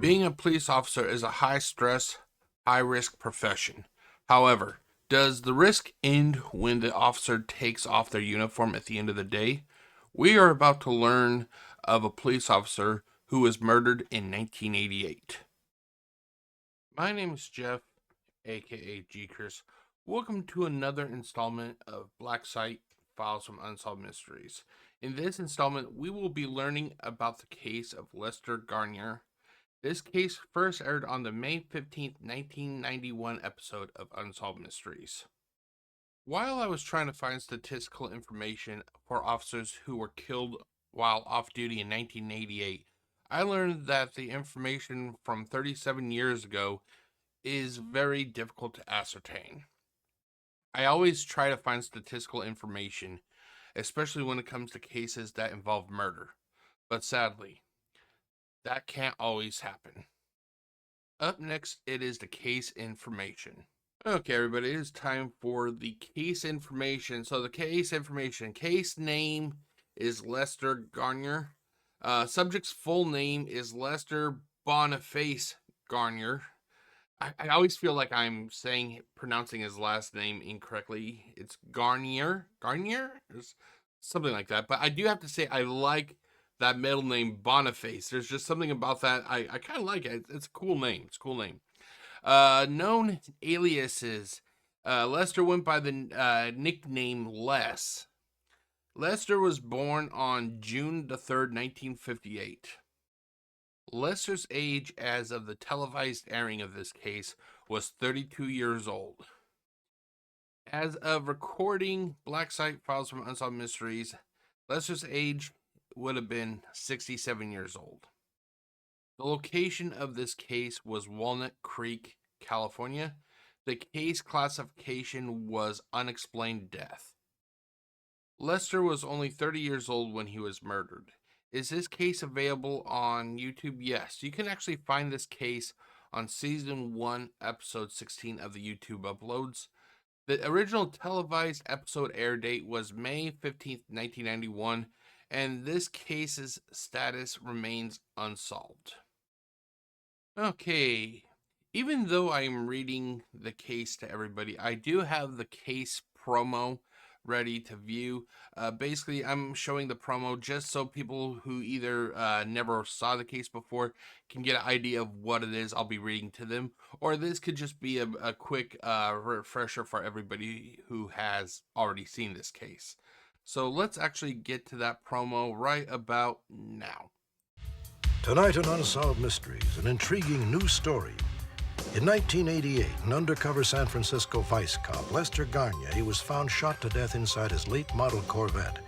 Being a police officer is a high stress, high risk profession. However, does the risk end when the officer takes off their uniform at the end of the day? We are about to learn of a police officer who was murdered in 1988. My name is Jeff, aka GCurse. Welcome to another installment of Black Site Files from Unsolved Mysteries. In this installment, we will be learning about the case of Lester Garnier. This case first aired on the May 15th, 1991 episode of Unsolved Mysteries. While I was trying to find statistical information for officers who were killed while off duty in 1988, I learned that the information from 37 years ago is very difficult to ascertain. I always try to find statistical information, especially when it comes to cases that involve murder, but sadly, that can't always happen. Up next, it is the case information. Okay, everybody, it is time for the case information. So the case information, case name is Lester Garnier. Subject's full name is Lester Boniface Garnier. I always feel like I'm pronouncing his last name incorrectly. It's Garnier, It's something like that. But I do have to say I like that middle name Boniface. There's just something about that I kind of like it. It's a cool name. Known aliases. Lester went by the nickname Les. Lester was born on June the 3rd, 1958. Lester's age as of the televised airing of this case was 32 years old. As of recording Black Site Files from Unsolved Mysteries, Lester's age would have been 67 years old. The location of this case was Walnut Creek, California. The case classification was unexplained death. Lester was only 30 years old when he was murdered. Is this case available on YouTube? Yes, you can actually find this case on Season 1, Episode 16 of the YouTube uploads. The original televised episode air date was May 15th, 1991, and this case's status remains unsolved. Okay, even though I'm reading the case to everybody, I do have the case promo ready to view. Basically, I'm showing the promo just so people who either never saw the case before can get an idea of what it is I'll be reading to them, or this could just be a quick refresher for everybody who has already seen this case. So let's actually get to that promo right about now. Tonight in Unsolved Mysteries, an intriguing new story. In 1988, an undercover San Francisco vice cop, Lester Garnier, was found shot to death inside his late model Corvette.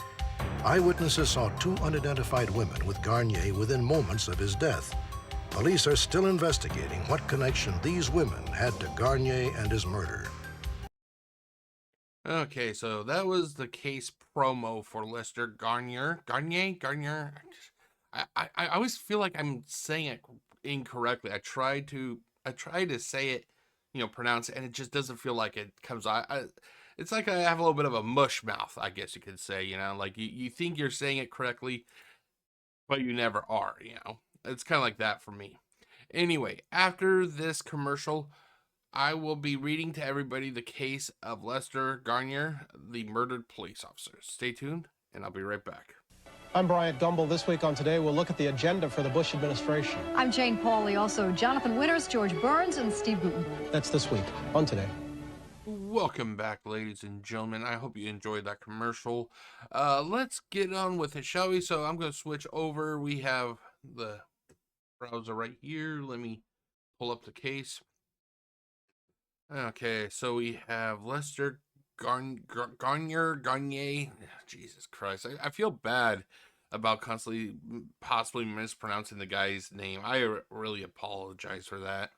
Eyewitnesses saw two unidentified women with Garnier within moments of his death. Police are still investigating what connection these women had to Garnier and his murder. Okay, so that was the case promo for Lester Garnier. Garnier. I always feel like I'm saying it incorrectly. I try to say it, pronounce it, and it just doesn't feel like it comes out. It's like I have a little bit of a mush mouth, I guess you could say, like you think you're saying it correctly, but you never are, It's kind of like that for me. Anyway, after this commercial, I will be reading to everybody the case of Lester Garnier, the murdered police officer. Stay tuned, and I'll be right back. I'm Bryant Gumbel. This week on Today, we'll look at the agenda for the Bush administration. I'm Jane Pauley. Also, Jonathan Winters, George Burns, and Steve Gutenberg. That's this week on Today. Welcome back, ladies and gentlemen. I hope you enjoyed that commercial. Let's get on with it, shall we? So I'm going to switch over. We have the browser right here. Let me pull up the case. Okay, so we have Lester Garnier. Jesus Christ. I feel bad about constantly possibly mispronouncing the guy's name. I really apologize for that.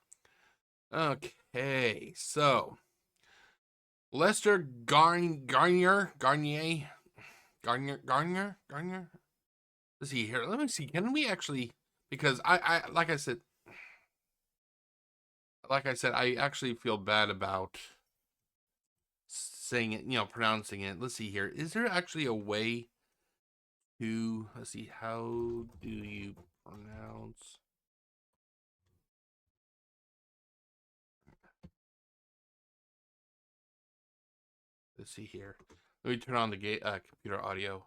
Okay, so Lester Garnier. Let's see here. Let me see. Can we actually, because I like I said, I actually feel bad about saying it, pronouncing it. Let's see here. Is there actually a way to, let's see, how do you pronounce Let's see here. Let me turn on the computer audio.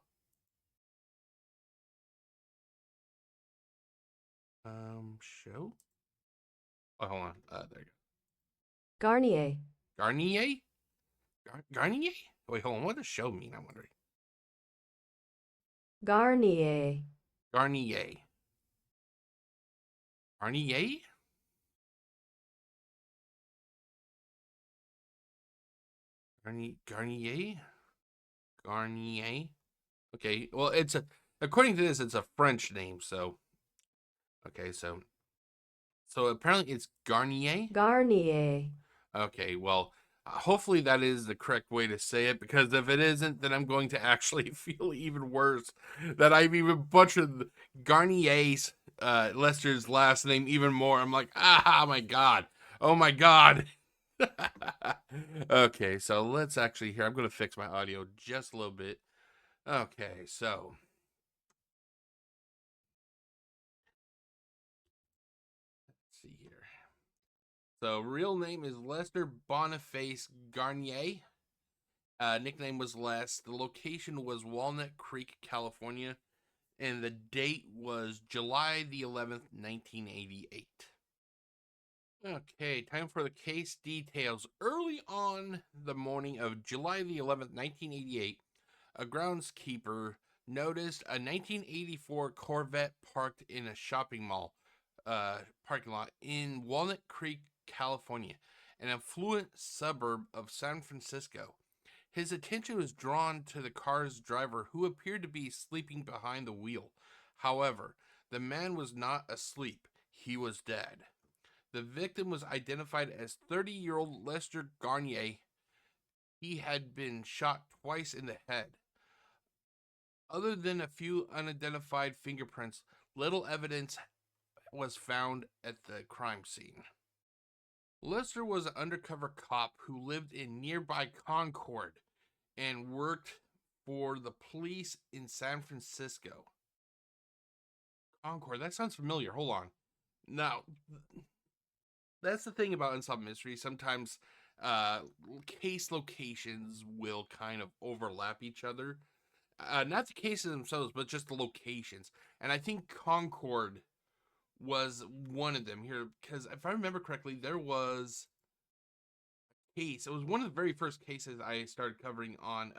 Show. Oh, hold on. There you go. Garnier. Garnier? Garnier? Wait, hold on. What does show mean? I'm wondering. Garnier. Garnier. Garnier? Garnier? Garnier? Okay, well, according to this, it's a French name, so. Okay, so apparently it's Garnier? Garnier. Okay, well, hopefully that is the correct way to say it, because if it isn't, then I'm going to actually feel even worse that I've even butchered Garnier's, Lester's last name even more. I'm like, my God. Oh my God. Okay, so let's actually here. I'm going to fix my audio just a little bit. Okay, so. Let's see here. So, real name is Lester Boniface Garnier. Nickname was Les. The location was Walnut Creek, California, and the date was July the 11th, 1988. Okay, time for the case details. Early on the morning of July the 11th, 1988, a groundskeeper noticed a 1984 Corvette parked in a shopping mall parking lot in Walnut Creek, California, an affluent suburb of San Francisco. His attention was drawn to the car's driver, who appeared to be sleeping behind the wheel. However, the man was not asleep. He was dead. The victim was identified as 30-year-old Lester Garnier. He had been shot twice in the head. Other than a few unidentified fingerprints, little evidence was found at the crime scene. Lester was an undercover cop who lived in nearby Concord and worked for the police in San Francisco. Concord, that sounds familiar. Hold on. Now, that's the thing about Unsolved Mysteries. Sometimes case locations will kind of overlap each other. Not the cases themselves, but just the locations. And I think Concord was one of them here, because if I remember correctly, there was a case. It was one of the very first cases I started covering on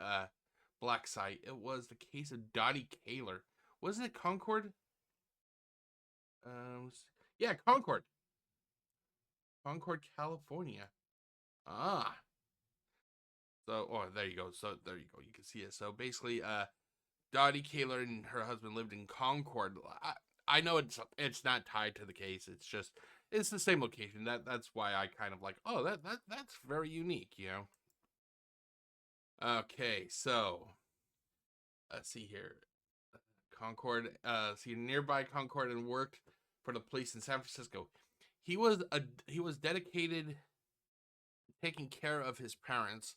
Black Site. It was the case of Dottie Kaler. Wasn't it Concord? Yeah, Concord. Concord, California. Ah. So, oh, there you go. So, there you go. You can see it. So, basically, Dottie Kaler and her husband lived in Concord. I know it's not tied to the case. It's just it's the same location. That's why I kind of like, oh, that's very unique, you know. Okay, so let's see here. Concord, see nearby Concord, and worked for the police in San Francisco. He was dedicated to taking care of his parents,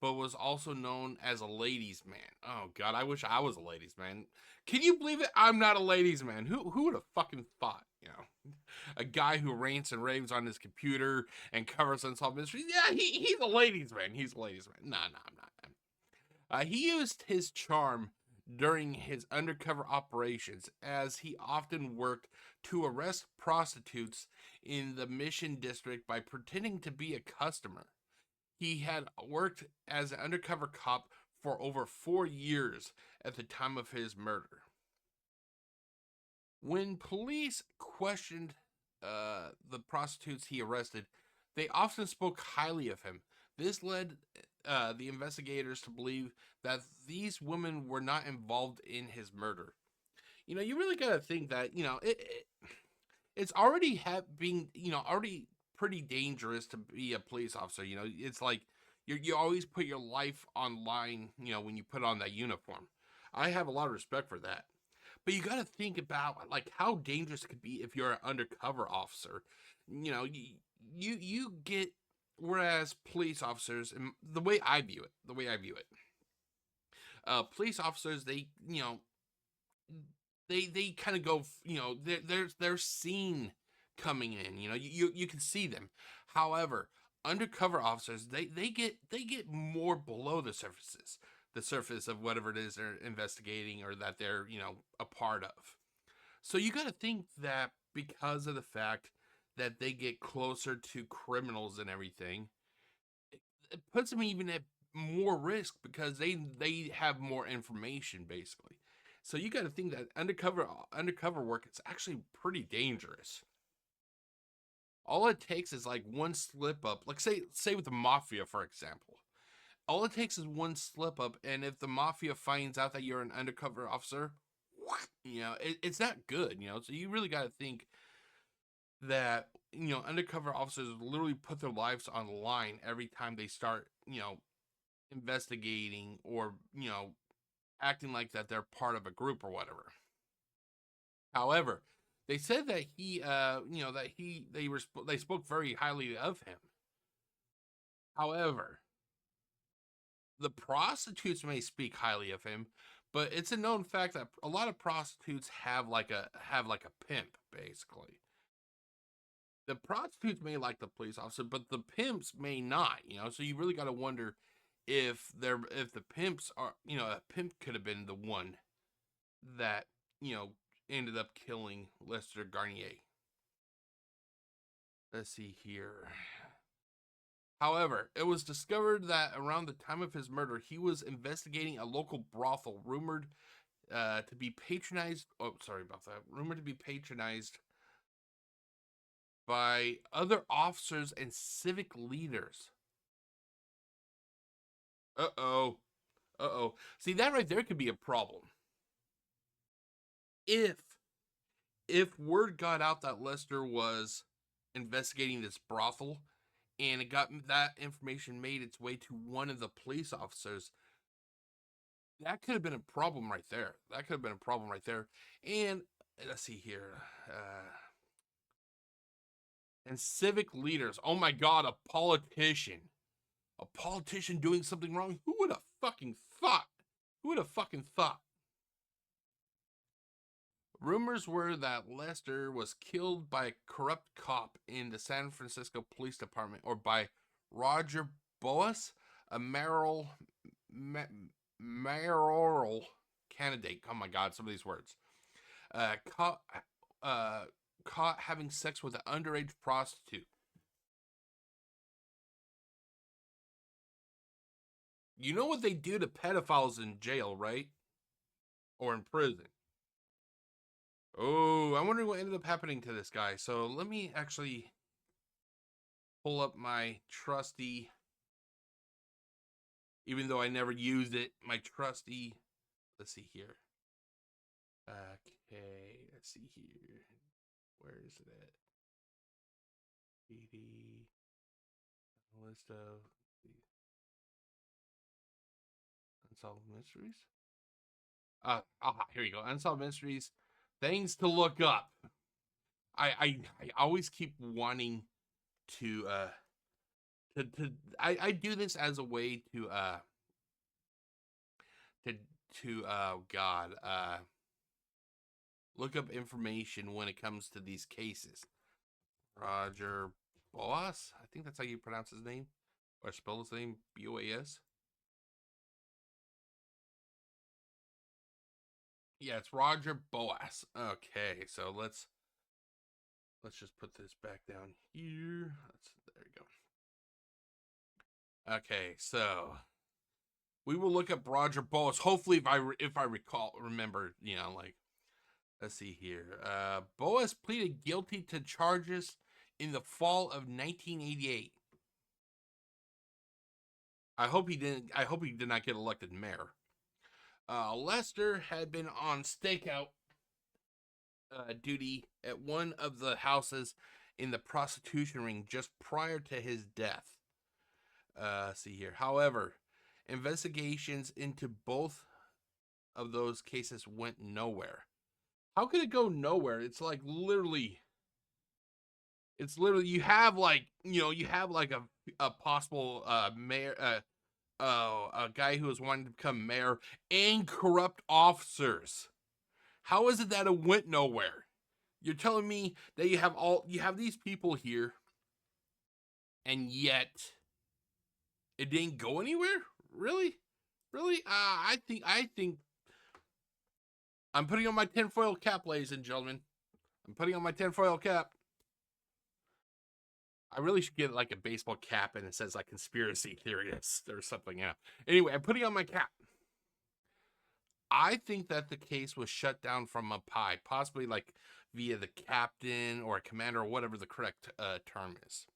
but was also known as a ladies' man. Oh God, I wish I was a ladies' man. Can you believe it? I'm not a ladies' man. Who would have fucking thought? You know, a guy who rants and raves on his computer and covers unsolved mysteries. Yeah, he's a ladies' man. He's a ladies' man. Nah, I'm not. He used his charm during his undercover operations, as he often worked to arrest prostitutes in the Mission District by pretending to be a customer. He had worked as an undercover cop for over 4 years at the time of his murder. When police questioned the prostitutes he arrested, they often spoke highly of him. This led the investigators to believe that these women were not involved in his murder. You know, you really gotta think that, you know, it's already being, you know, already pretty dangerous to be a police officer. You know, it's like you always put your life on line, you know, when you put on that uniform. I have a lot of respect for that. But you got to think about like how dangerous it could be if you're an undercover officer. You know, you get, whereas police officers, and the way I view it, police officers, they, you know, they kind of go, you know, they're seen coming in. You know, you can see them. However, undercover officers, they get more below the surface of whatever it is they're investigating or that they're, a part of. So you got to think that because of the fact that they get closer to criminals and everything, it puts them even at more risk because they have more information basically. So you got to think that undercover work is actually pretty dangerous. All it takes is like one slip up, like say with the mafia for example. All it takes is one slip up, and if the mafia finds out that you're an undercover officer, it's not good. So you really got to think that undercover officers literally put their lives on the line every time they start investigating or acting like that they're part of a group or whatever. However, they said that they spoke very highly of him. However, the prostitutes may speak highly of him, but it's a known fact that a lot of prostitutes have like a pimp basically. The prostitutes may like the police officer, but the pimps may not, so you really got to wonder if the pimps are, a pimp could have been the one that, ended up killing Lester Garnier. Let's see here. However, it was discovered that around the time of his murder, he was investigating a local brothel rumored to be patronized. Oh, sorry about that. Rumored to be patronized by other officers and civic leaders. Uh-oh. Uh-oh. See, that right there could be a problem. If word got out that Lester was investigating this brothel and that information made its way to one of the police officers, that could have been a problem right there. And let's see here. And civic leaders. Oh my God, a politician. A politician doing something wrong? Who would have fucking thought? Rumors were that Lester was killed by a corrupt cop in the San Francisco Police Department, or by Roger Boas, a mayoral candidate. Oh my God, some of these words. Caught having sex with an underage prostitute. You know what they do to pedophiles in jail, right? Or in prison. Oh, I'm wondering what ended up happening to this guy. So let me actually pull up my trusty, even though I never used it, my trusty, let's see here. Okay, let's see here. Where is it at? PD, list of Unsolved Mysteries. Here you go. Unsolved Mysteries. Things to look up. I always keep wanting to I do this as a way to look up information when it comes to these cases. Roger Boas, I think that's how you pronounce his name or spell his name, Boas. Yeah, it's Roger Boas. Okay, so let's just put this back down here. There we go. Okay, so we will look up Roger Boas. Hopefully, if I remember, let's see here. Boas pleaded guilty to charges in the fall of 1988. I hope he did not get elected mayor. Lester had been on stakeout duty at one of the houses in the prostitution ring just prior to his death. See here. However, investigations into both of those cases went nowhere. How could it go nowhere? It's literally you have a possible mayor, a guy who was wanting to become mayor, and corrupt officers. How is it that it went nowhere? You're telling me that you have these people here and yet it didn't go anywhere. Really, really. I think I'm putting on my tinfoil cap, ladies and gentlemen. I'm putting on my tinfoil cap. I really should get like a baseball cap and it says like conspiracy theorist or something. Yeah. Anyway, I'm putting on my cap. I think that the case was shut down from up high, possibly like via the captain or a commander or whatever the correct term is.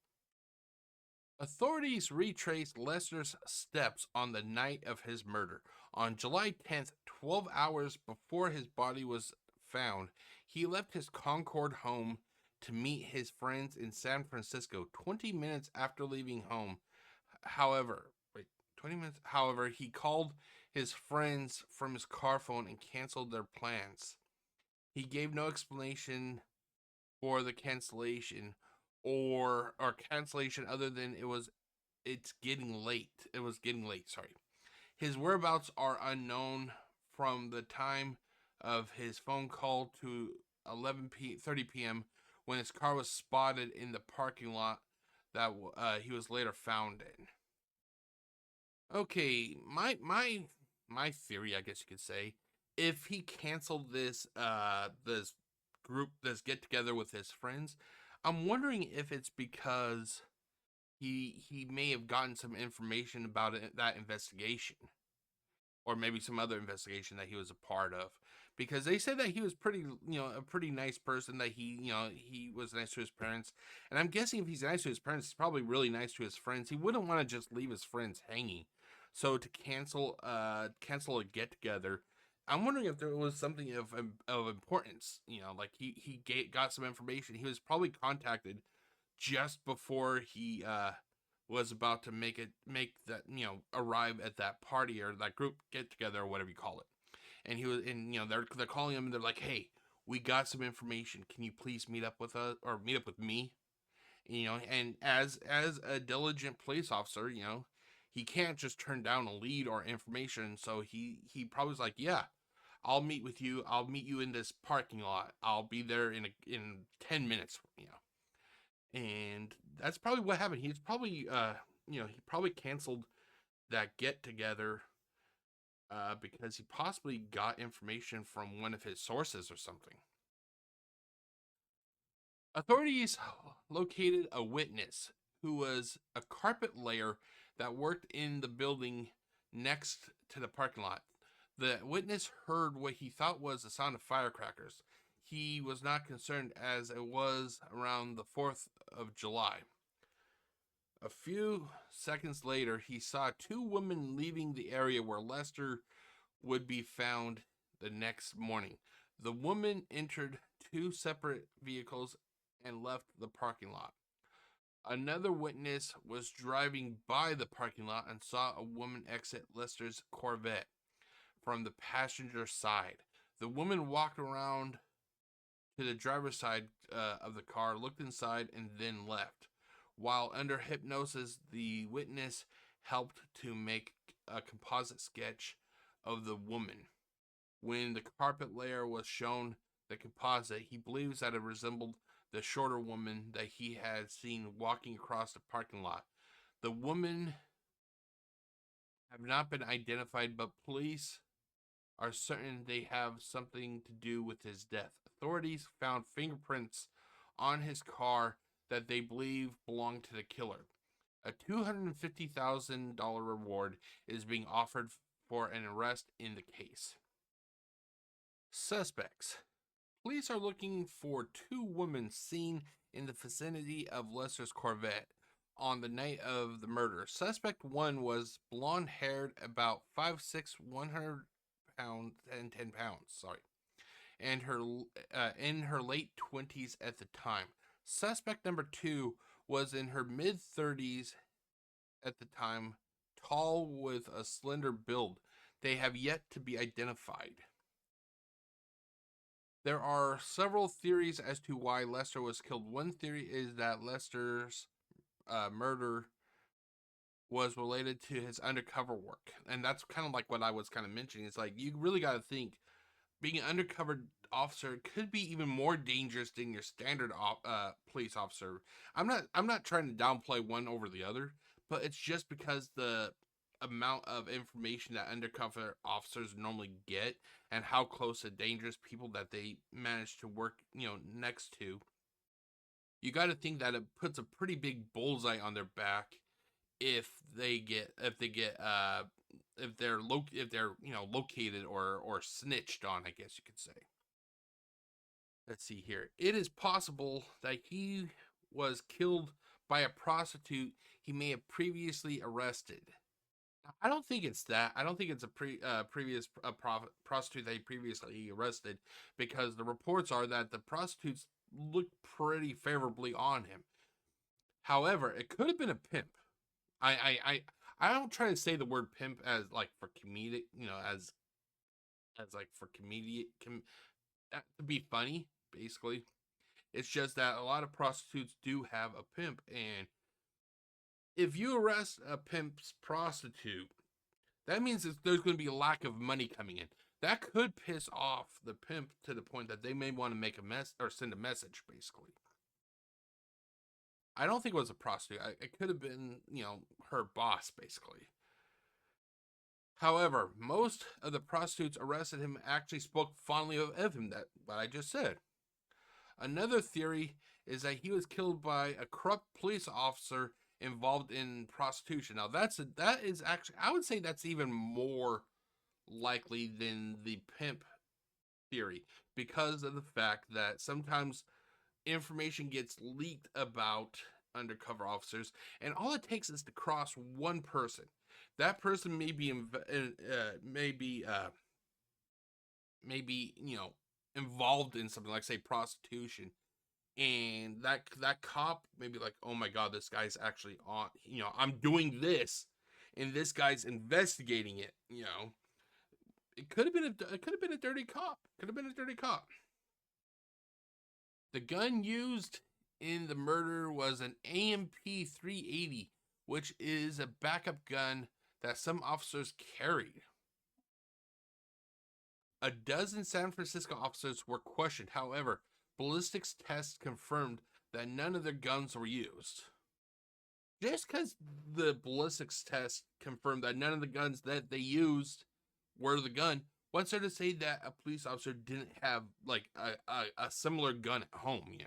Authorities retraced Lester's steps on the night of his murder. On July 10th, 12 hours before his body was found, he left his Concord home to meet his friends in San Francisco. 20 minutes after leaving home, however, 20 minutes, however, he called his friends from his car phone and canceled their plans. He gave no explanation for the cancellation or cancellation other than it's getting late. It was getting late, sorry. His whereabouts are unknown from the time of his phone call to 30 p.m. when his car was spotted in the parking lot that he was later found in. Okay, my theory, I guess you could say, if he canceled this group, this get together with his friends, I'm wondering if it's because he may have gotten some information about that investigation, or maybe some other investigation that he was a part of, because they said that he was a pretty nice person, that he was nice to his parents, and I'm guessing if he's nice to his parents, he's probably really nice to his friends. He wouldn't want to just leave his friends hanging. So to cancel a get together, I'm wondering if there was something of importance. Like got some information. He was probably contacted just before he was about to arrive at that party or that group get together or whatever you call it. And they're calling him and they're like, "Hey, we got some information. Can you please meet up with us or meet up with me?" And as a diligent police officer, he can't just turn down a lead or information. So he probably was like, "Yeah, I'll meet with you. I'll meet you in this parking lot. I'll be there in 10 minutes." And that's probably what happened. He's probably he probably canceled that get together because he possibly got information from one of his sources or something. Authorities located a witness who was a carpet layer that worked in the building next to the parking lot. The witness heard what he thought was the sound of firecrackers. He was not concerned as it was around the 4th of July. A few seconds later, he saw two women leaving the area where Lester would be found the next morning. The woman entered two separate vehicles and left the parking lot. Another witness was driving by the parking lot and saw a woman exit Lester's Corvette from the passenger side. The woman walked around to the driver's side of the car, looked inside, and then left. While under hypnosis, the witness helped to make a composite sketch of the woman. When the carpet layer was shown the composite, he believes that it resembled the shorter woman that he had seen walking across the parking lot. The women have not been identified, but police are certain they have something to do with his death. Authorities found fingerprints on his car that they believe belonged to the killer. A $250,000 reward is being offered for an arrest in the case. Suspects. Police are looking for two women seen in the vicinity of Lester's Corvette on the night of the murder. Suspect 1 was blonde-haired, about 5'6", 100 pounds and 10 pounds, and in her late 20s at the time. Suspect number 2 was in her mid-30s at the time, tall with a slender build. They have yet to be identified. There are several theories as to why Lester was killed. One theory is that Lester's murder was related to his undercover work. And that's kind of like what I was kind of mentioning. It's like, you really got to think being an undercover officer could be even more dangerous than your standard police officer. I'm not trying to downplay one over the other, but it's just because the amount of information that undercover officers normally get and how close to dangerous people that they manage to work, next to. You got to think that it puts a pretty big bullseye on their back if they're located or snitched on, I guess you could say. Let's see here. It is possible that he was killed by a prostitute he may have previously arrested. I don't think it's that. I don't think it's a previous prostitute that he previously arrested, because the reports are that the prostitutes look pretty favorably on him. However, it could have been a pimp. I don't try to say the word pimp as like for comedic, as like for to be funny, basically. It's just that a lot of prostitutes do have a pimp, and if you arrest a pimp's prostitute, that means that there's going to be a lack of money coming in. That could piss off the pimp to the point that they may want to make a mess or send a message, basically. I don't think it was a prostitute. It could have been, her boss, basically. However, most of the prostitutes arrested him actually spoke fondly of him, that what I just said. Another theory is that he was killed by a corrupt police officer involved in prostitution. Now that is actually, I would say that's even more likely than the pimp theory, because of the fact that sometimes information gets leaked about undercover officers, and all it takes is to cross one person. That person may be involved in something like, say, prostitution, and that cop may be like, oh my god, this guy's actually on, I'm doing this, and this guy's investigating it. It could have been a dirty cop. Could have been a dirty cop. The gun used in the murder was an AMP 380, which is a backup gun that some officers carried. A dozen San Francisco officers were questioned. However, ballistics tests confirmed that none of their guns were used. Just because the ballistics test confirmed that none of the guns that they used were the gun, what's there to say that a police officer didn't have like a similar gun at home,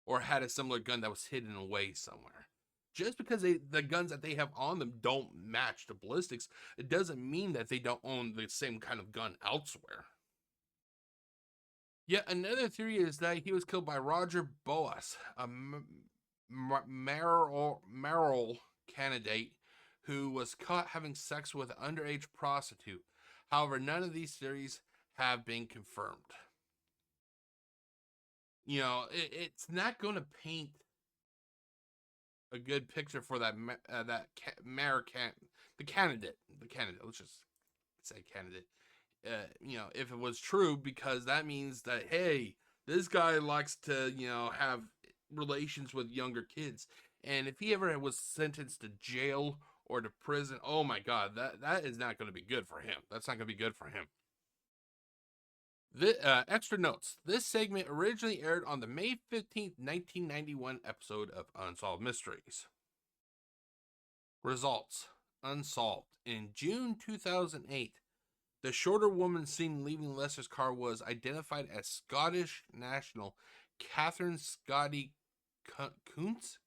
or had a similar gun that was hidden away somewhere? Just because the guns that they have on them don't match the ballistics, it doesn't mean that they don't own the same kind of gun elsewhere. Yet another theory is that he was killed by Roger Boas, a mayoral candidate who was caught having sex with an underage prostitute. However, none of these theories have been confirmed. It's not going to paint a good picture for the candidate. Let's just say candidate. If it was true, because that means that, hey, this guy likes to, have relations with younger kids, and if he ever was sentenced to jail or to prison, oh my god, that is not going to be good for him. That's not going to be good for him. Extra notes. This segment originally aired on the May 15th, 1991 episode of Unsolved Mysteries. Results. Unsolved. In June 2008, the shorter woman seen leaving Lester's car was identified as Scottish national Catherine Scotty Kuntz?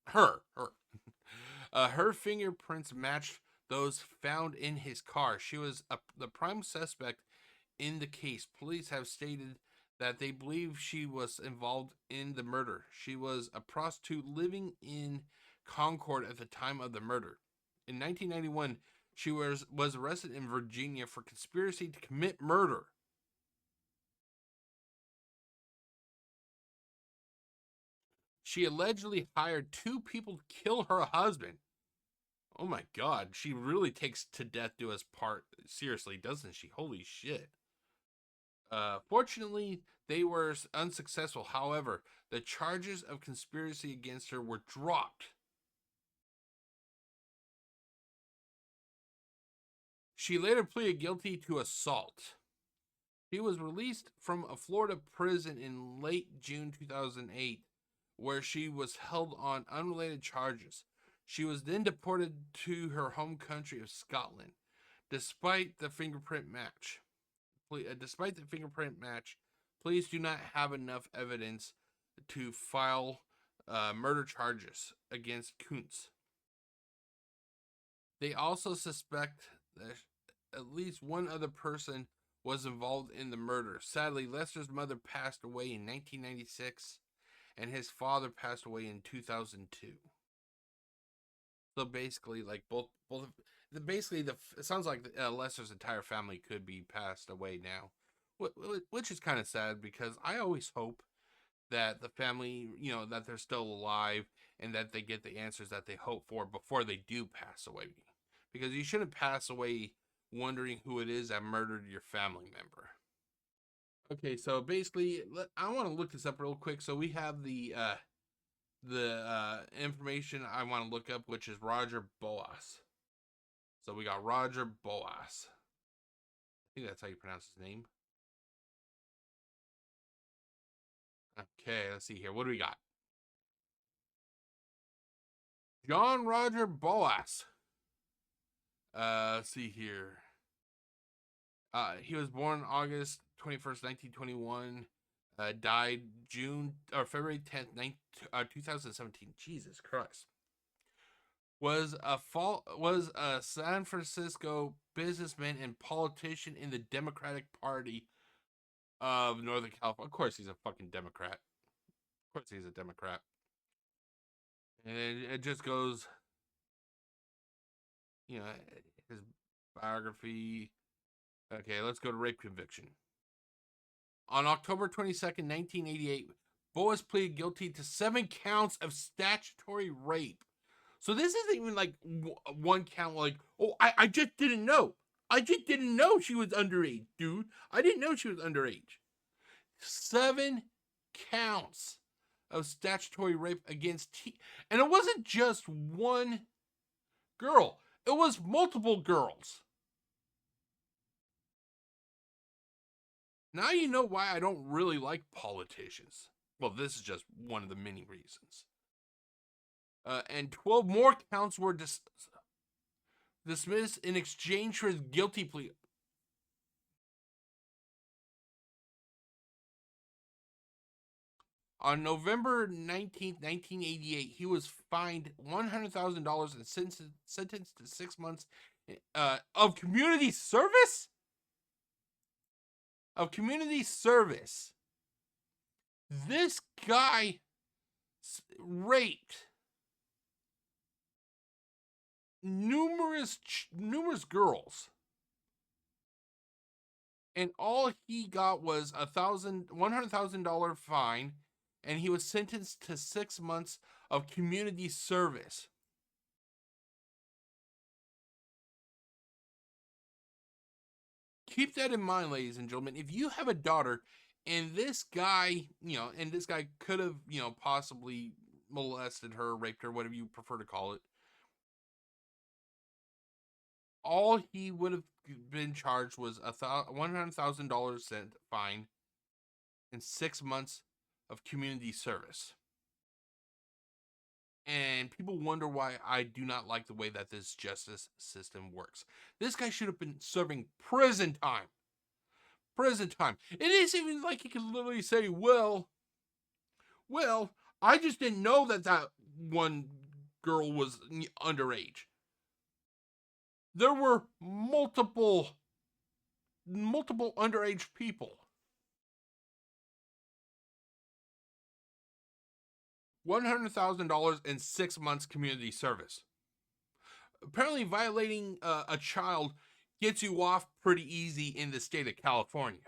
Her. Her fingerprints matched those found in his car. She was the prime suspect in the case. Police have stated that they believe she was involved in the murder. She was a prostitute living in Concord at the time of the murder. In 1991, she was arrested in Virginia for conspiracy to commit murder. She allegedly hired 2 people to kill her husband. Oh my god, she really takes to death do us part seriously, doesn't she? Holy shit. Fortunately, they were unsuccessful. However, the charges of conspiracy against her were dropped. She later pleaded guilty to assault. He was released from a Florida prison in late June 2008, where she was held on unrelated charges. She was then deported to her home country of Scotland. Despite the fingerprint match, police do not have enough evidence to file murder charges against Kuntz. They also suspect that at least one other person was involved in the murder. Sadly, Lester's mother passed away in 1996, and his father passed away in 2002. So basically, like it sounds like Lester's entire family could be passed away now, which is kind of sad because I always hope that the family, that they're still alive and that they get the answers that they hope for before they do pass away. Because you shouldn't pass away wondering who it is that murdered your family member. Okay, so basically, I want to look this up real quick. So we have the information I want to look up, which is Roger Boas. So we got Roger Boas. I think that's how you pronounce his name. Okay, let's see here. What do we got? John Roger Boas. Let's see here. He was born August 21st, 1921. Died February 10th, 2017. Jesus Christ. Was a San Francisco businessman and politician in the Democratic Party of Northern California. Of course he's a fucking Democrat. Of course he's a Democrat. And it just goes, his biography. Okay, let's go to rape conviction. On October 22nd, 1988, Boas pleaded guilty to 7 counts of statutory rape. So this isn't even like one count like, oh, I just didn't know. I just didn't know she was underage, dude. I didn't know she was underage. 7 counts of statutory rape against and it wasn't just one girl. It was multiple girls. Now you know why I don't really like politicians. Well, this is just one of the many reasons. And 12 more counts were dismissed in exchange for his guilty plea. On November 19th, 1988, he was fined $100,000 and sentenced to 6 months of community service? Of community service. This guy raped numerous girls, and all he got was $100,000 fine, and he was sentenced to 6 months of community service. Keep that in mind, ladies and gentlemen. If you have a daughter and this guy, could have, possibly molested her, raped her, whatever you prefer to call it, all he would have been charged was $100,000 fine and 6 months of community service. And people wonder why I do not like the way that this justice system works. This guy should have been serving prison time. Prison time. It isn't even like he could literally say, well, I just didn't know that one girl was underage. There were multiple underage people. $100,000 and 6 months community service. Apparently, violating a child gets you off pretty easy in the state of California.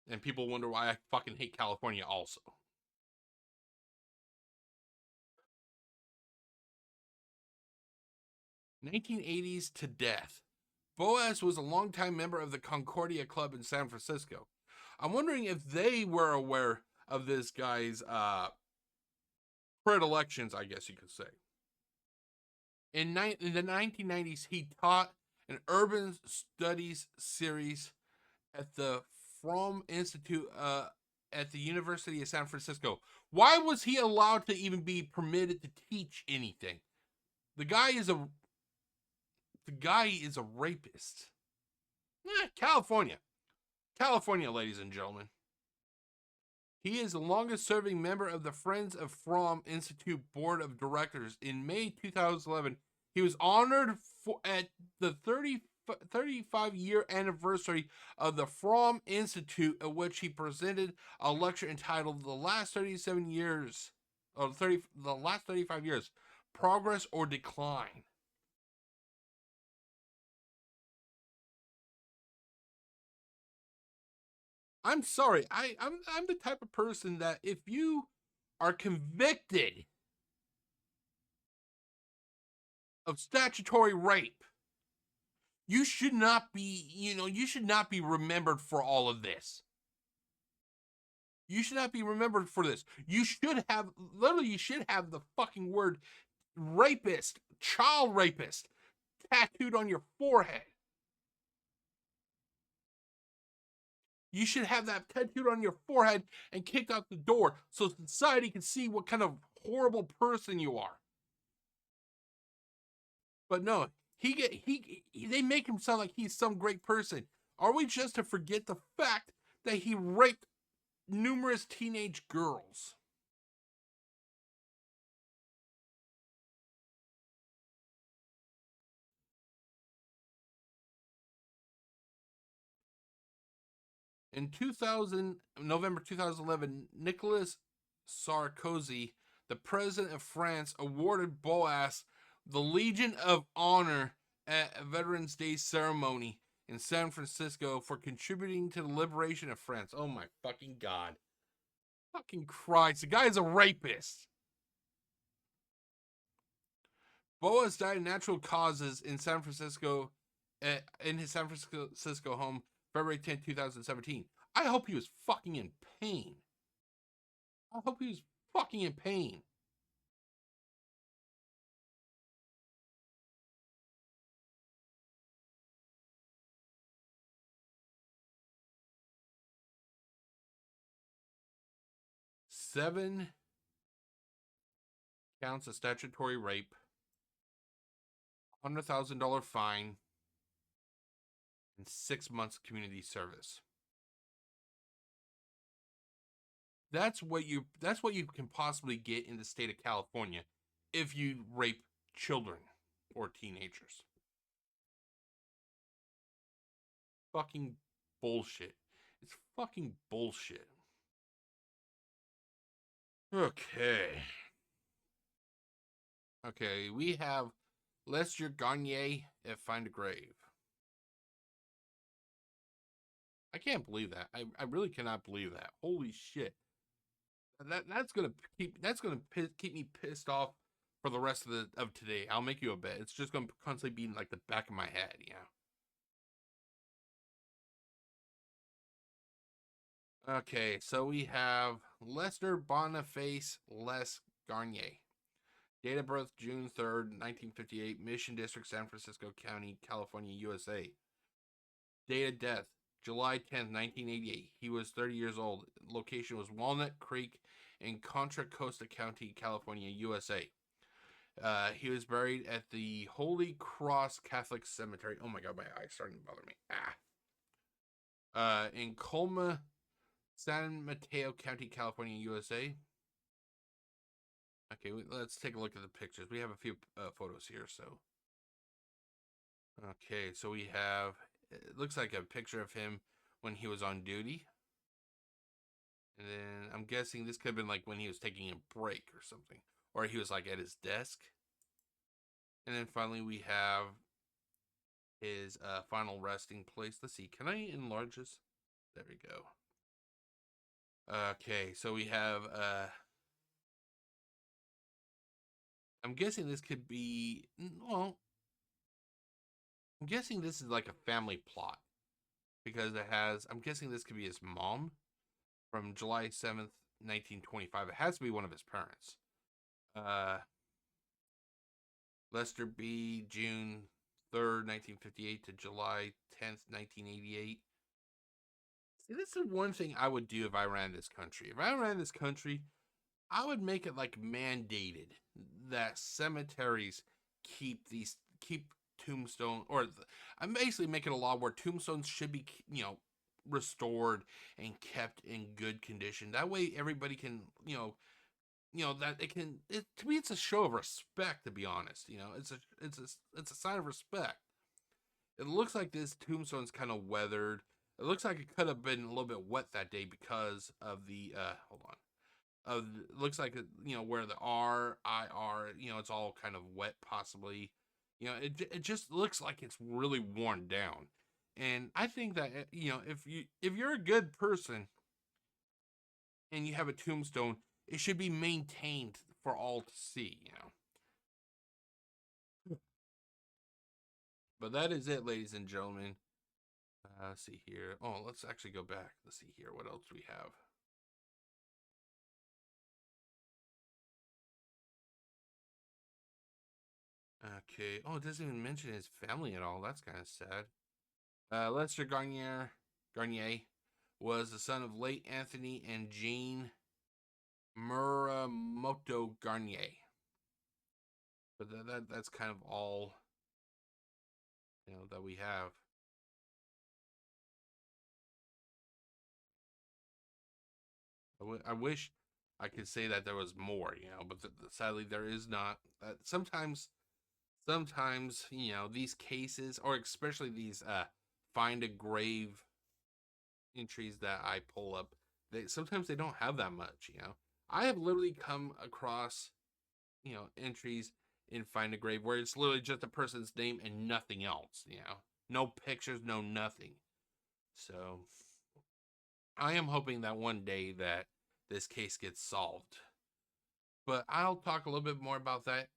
And people wonder why I fucking hate California also. '80s to death. Boas was a longtime member of the Concordia Club in San Francisco. I'm wondering if they were aware of this guy's predilections, I guess you could say. In the 1990s, he taught an urban studies series at the From Institute at the University of San Francisco. Why was he allowed to even be permitted to teach anything? The guy is a rapist. California. California, ladies and gentlemen. He is the longest serving member of the Friends of From Institute Board of Directors. In May 2011, he was honored at the 35-year anniversary of the From Institute, at which he presented a lecture entitled The Last 35 Years, Progress or Decline. I'm sorry. I'm the type of person that if you are convicted of statutory rape, you should not be remembered for all of this. You should not be remembered for this. You should have the fucking word rapist, child rapist, tattooed on your forehead. You should have that tattooed on your forehead and kicked out the door so society can see what kind of horrible person you are. But no, they make him sound like he's some great person. Are we just to forget the fact that he raped numerous teenage girls? In November 2011, Nicolas Sarkozy, the president of France, awarded Boas the Legion of Honor at a Veterans Day ceremony in San Francisco for contributing to the liberation of France. Oh my fucking God. Fucking Christ. The guy is a rapist. Boas died of natural causes in San Francisco, in his San Francisco home, February 10, 2017. I hope he was fucking in pain. I hope he was fucking in pain. Seven counts of statutory rape, $100,000 fine, and 6 months community service. That's what you can possibly get in the state of California if you rape children or teenagers. Fucking bullshit. It's fucking bullshit. Okay. Okay, we have Lester Garnier at Find a Grave. I can't believe that. I really cannot believe that. Holy shit. That's gonna keep me pissed off for the rest of today. I'll make you a bet. It's just gonna constantly be in like the back of my head, Okay, so we have Lester Boniface Les Garnier. Date of birth June 3rd, 1958, Mission District, San Francisco County, California, USA. Date of death July 10th, 1988. He was 30 years old. Location was Walnut Creek in Contra Costa County, California, USA. He was buried at the Holy Cross Catholic Cemetery. Oh my God, my eye's starting to bother me. In Colma, San Mateo County, California, USA. Okay, let's take a look at the pictures. We have a few photos here, so. Okay, so we have, it looks like a picture of him when he was on duty. And then I'm guessing this could have been like when he was taking a break or something. Or he was like at his desk. And then finally we have his final resting place. Let's see, can I enlarge this? There we go. Okay, so we have, I'm guessing this could be, well, I'm guessing this is like a family plot. Because it has, I'm guessing this could be his mom from July 7th, 1925. It has to be one of his parents. Lester B. June 3rd, 1958 to July 10th, 1988. See, this is one thing I would do if I ran this country. If I ran this country, I would make it like mandated that cemeteries keep tombstone, or I'm basically making a law where tombstones should be, restored and kept in good condition. That way everybody can, that it can, to me it's a show of respect, to be honest. It's a sign of respect. It looks like this tombstone's kind of weathered. It looks like it could have been a little bit wet that day because of the hold on. It looks like where the RIR, it's all kind of wet, possibly. It just looks like it's really worn down. And I think that if you're a good person and you have a tombstone, it should be maintained for all to see. But that is it, ladies and gentlemen. Let's see here. Oh, let's actually go back. Let's see here. What else do we have? Okay. Oh, it doesn't even mention his family at all. That's kind of sad. Lester Garnier was the son of late Anthony and Jane Muramoto Garnier. But that's kind of all that we have. I wish I could say that there was more, but sadly there is not. Sometimes these cases, or especially these find a grave entries that I pull up, sometimes they don't have that much. I have literally come across entries in find a grave where it's literally just a person's name and nothing else. No pictures, no nothing. So I am hoping that one day that this case gets solved. But I'll talk a little bit more about that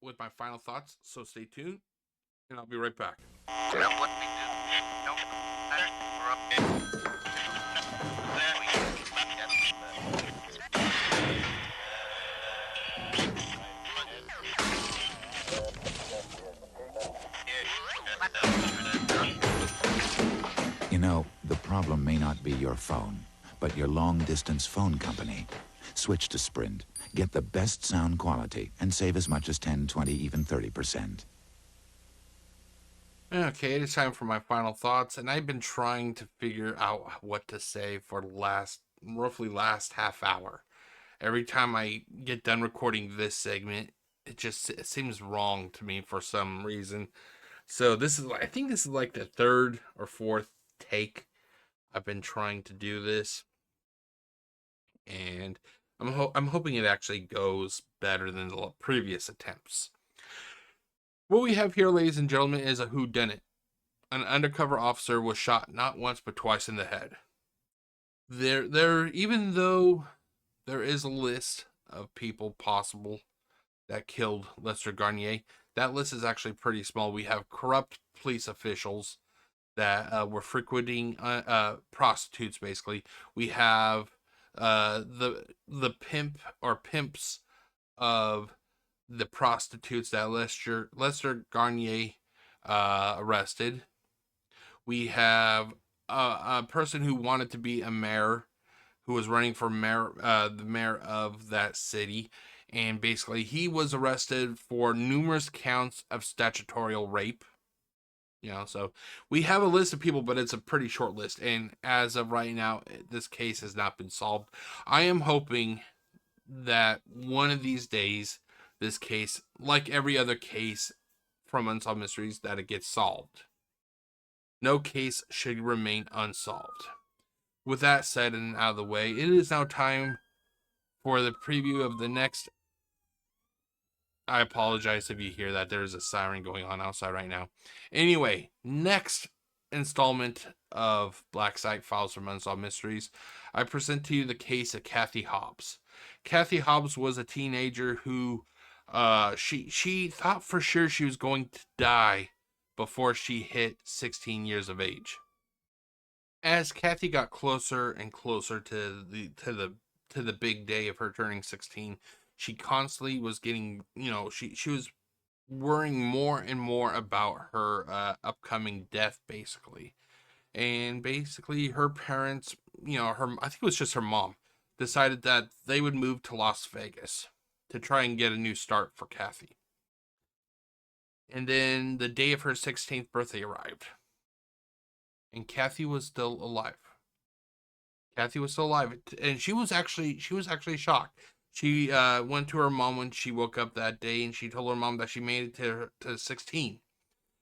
with my final thoughts, so stay tuned, and I'll be right back. The problem may not be your phone, but your long-distance phone company. Switch to Sprint, get the best sound quality, and save as much as 10, 20, even 30%. Okay, it's time for my final thoughts, and I've been trying to figure out what to say for roughly last half hour. Every time I get done recording this segment, it seems wrong to me for some reason. So I think this is like the 3rd or 4th take I've been trying to do this, and I'm hoping it actually goes better than the previous attempts. What we have here, ladies and gentlemen, is a whodunit. An undercover officer was shot not once but twice in the head. Even though there is a list of people possible that killed Lester Garnier, that list is actually pretty small. We have corrupt police officials that were frequenting prostitutes, basically. We have the pimps of the prostitutes that Lester Garnier arrested. We have a person who wanted to be a mayor, who was running for the mayor of that city, and basically he was arrested for numerous counts of statutory rape. So we have a list of people, but it's a pretty short list. And as of right now, this case has not been solved. I am hoping that one of these days, this case, like every other case from Unsolved Mysteries, that it gets solved. No case should remain unsolved. With that said and out of the way, it is now time for the preview of the next. I apologize if you hear that. There's a siren going on outside right now. Anyway, next installment of Black Site Files from Unsolved Mysteries, I present to you the case of Kathy Hobbs. Kathy Hobbs was a teenager who she thought for sure she was going to die before she hit 16 years of age. As Kathy got closer and closer to the big day of her turning 16, she constantly was getting, she was worrying more and more about her upcoming death, basically. And basically, her parents, I think it was just her mom, decided that they would move to Las Vegas to try and get a new start for Kathy. And then the day of her 16th birthday arrived, and Kathy was still alive. Kathy was still alive, and she was actually shocked. She went to her mom when she woke up that day, and she told her mom that she made it to 16.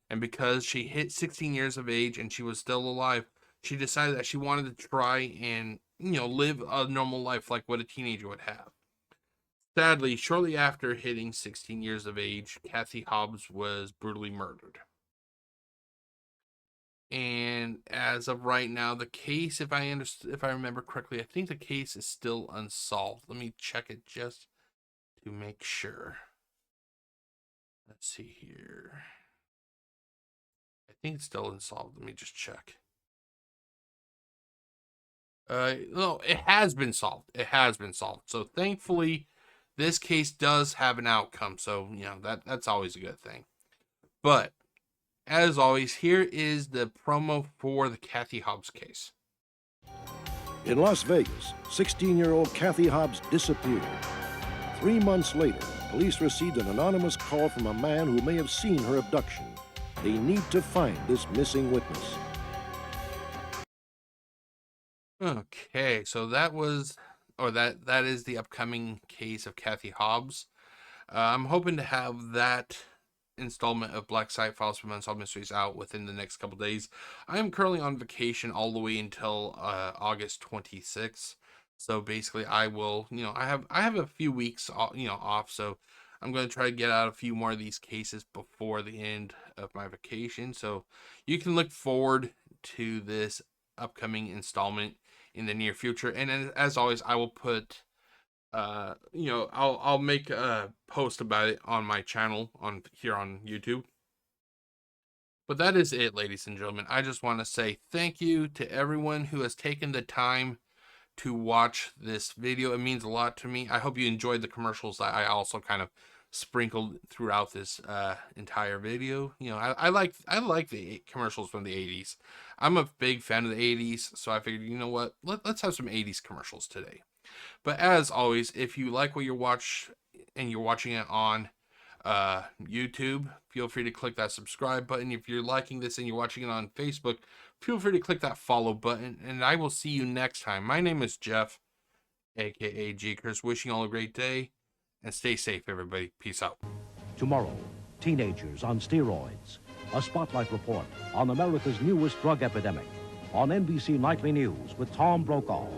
And because she hit 16 years of age and she was still alive, she decided that she wanted to try and, live a normal life like what a teenager would have. Sadly, shortly after hitting 16 years of age, Kathy Hobbs was brutally murdered. And as of right now, the case, if I remember correctly, I think the case is still unsolved. Let me check it just to make sure. Let's see here. I think it's still unsolved. Let me just check. No, it has been solved. It has been solved. So thankfully, this case does have an outcome. So, that's always a good thing. But as always, here is the promo for the Kathy Hobbs case. In Las Vegas, 16-year-old Kathy Hobbs disappeared. 3 months later, police received an anonymous call from a man who may have seen her abduction. They need to find this missing witness. Okay, so that is the upcoming case of Kathy Hobbs. I'm hoping to have that installment of Black Site Files from Unsolved Mysteries out within the next couple days. I am currently on vacation all the way until August 26th. So basically, I will, I have a few weeks, off. So I'm going to try to get out a few more of these cases before the end of my vacation. So you can look forward to this upcoming installment in the near future. And as always, I will put I'll make a post about it on my channel here on YouTube. But that is it, ladies and gentlemen. I just want to say thank you to everyone who has taken the time to watch this video. It means a lot to me. I hope you enjoyed the commercials that I also kind of sprinkled throughout this entire video. I like the commercials from the 80s. I'm a big fan of the 80s, so I figured, what, let's have some 80s commercials today. But as always, if you like what you watch and you're watching it on YouTube, feel free to click that subscribe button. If you're liking this and you're watching it on Facebook, feel free to click that follow button. And I will see you next time. My name is Jeff, aka GCurse, wishing you all a great day. And stay safe, everybody. Peace out. Tomorrow, teenagers on steroids. A spotlight report on America's newest drug epidemic. On NBC Nightly News with Tom Brokaw.